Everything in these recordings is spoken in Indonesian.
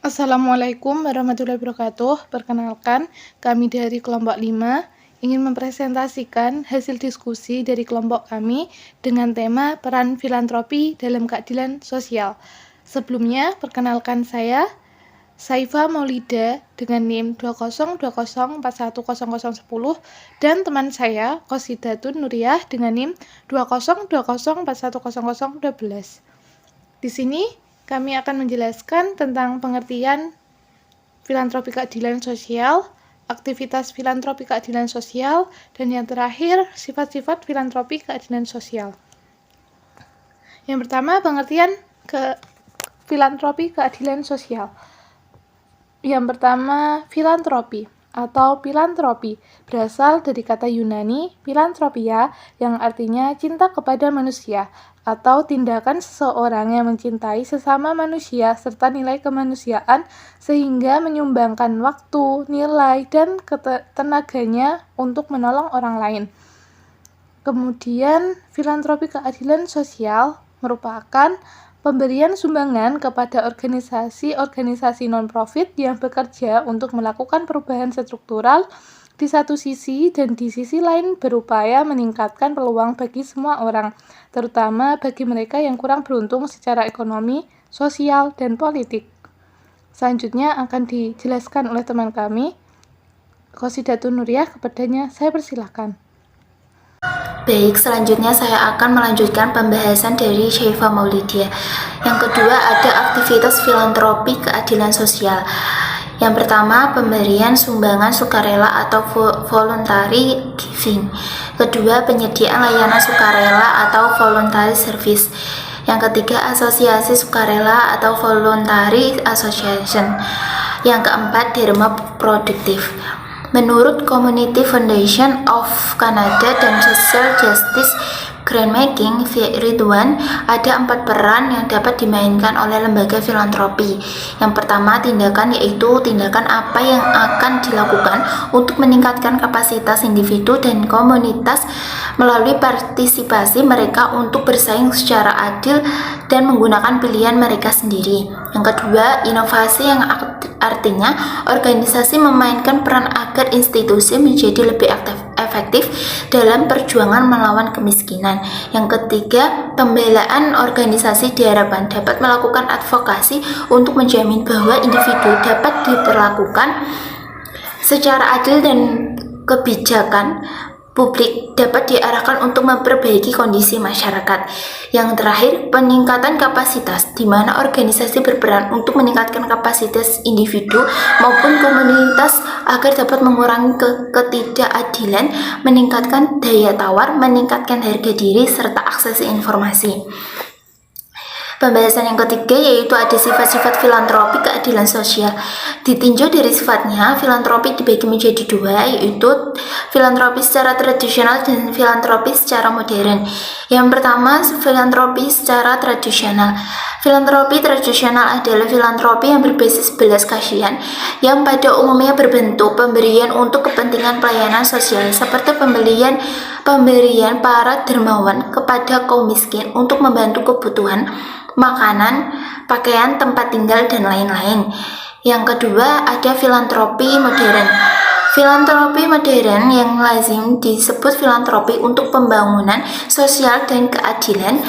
Assalamualaikum warahmatullahi wabarakatuh. Perkenalkan, kami dari kelompok 5 ingin mempresentasikan hasil diskusi dari kelompok kami dengan tema peran filantropi dalam keadilan sosial. Sebelumnya, perkenalkan saya Saifa Maulida dengan NIM 2020410010 dan teman saya Qosidatun Nuriyah dengan NIM 2020410012. Di sini kami akan menjelaskan tentang pengertian filantropi keadilan sosial, aktivitas filantropi keadilan sosial, dan yang terakhir, sifat-sifat filantropi keadilan sosial. Yang pertama, pengertian filantropi keadilan sosial. Yang pertama, filantropi atau filantropi berasal dari kata Yunani filantropia yang artinya cinta kepada manusia atau tindakan seseorang yang mencintai sesama manusia serta nilai kemanusiaan sehingga menyumbangkan waktu, nilai, dan tenaganya untuk menolong orang lain. Kemudian, filantropi keadilan sosial merupakan pemberian sumbangan kepada organisasi-organisasi non-profit yang bekerja untuk melakukan perubahan struktural di satu sisi dan di sisi lain berupaya meningkatkan peluang bagi semua orang, terutama bagi mereka yang kurang beruntung secara ekonomi, sosial, dan politik. Selanjutnya akan dijelaskan oleh teman kami, Qosidatun Nuriyah, kepadanya saya persilahkan. Baik, selanjutnya saya akan melanjutkan pembahasan dari Saifa Maulidia. Yang kedua ada aktivitas filantropi keadilan sosial. Yang pertama, pemberian sumbangan sukarela atau voluntary giving. Kedua, penyediaan layanan sukarela atau voluntary service. Yang ketiga, asosiasi sukarela atau voluntary association. Yang keempat, dharma produktif. Menurut Community Foundation of Canada dan Social Justice Grantmaking Ridwan, ada 4 peran yang dapat dimainkan oleh lembaga filantropi. Yang pertama, tindakan, yaitu tindakan apa yang akan dilakukan untuk meningkatkan kapasitas individu dan komunitas melalui partisipasi mereka untuk bersaing secara adil dan menggunakan pilihan mereka sendiri. Yang kedua, inovasi yang artinya organisasi memainkan peran agar institusi menjadi lebih efektif dalam perjuangan melawan kemiskinan. Yang ketiga, pembelaan organisasi diharapkan dapat melakukan advokasi untuk menjamin bahwa individu dapat diperlakukan secara adil dan kebijakan publik dapat diarahkan untuk memperbaiki kondisi masyarakat. Yang terakhir, peningkatan kapasitas, di mana organisasi berperan untuk meningkatkan kapasitas individu maupun komunitas agar dapat mengurangi ketidakadilan, meningkatkan daya tawar, meningkatkan harga diri, serta akses informasi. Pembahasan yang ketiga yaitu ada sifat-sifat filantropi keadilan sosial. Ditinjau dari sifatnya, filantropi dibagi menjadi 2, yaitu filantropi secara tradisional dan filantropi secara modern. Yang pertama, filantropi secara tradisional. Filantropi tradisional adalah filantropi yang berbasis belas kasihan yang pada umumnya berbentuk pemberian untuk kepentingan pelayanan sosial seperti pemberian para dermawan kepada kaum miskin untuk membantu kebutuhan makanan, pakaian, tempat tinggal, dan lain-lain. Yang kedua ada filantropi modern. Filantropi modern yang lazim disebut filantropi untuk pembangunan sosial dan keadilan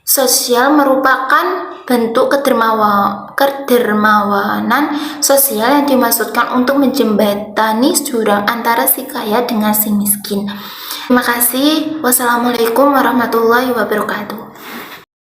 sosial merupakan bentuk kedermawanan sosial yang dimaksudkan untuk menjembatani jurang antara si kaya dengan si miskin. Terima kasih. Wassalamualaikum warahmatullahi wabarakatuh.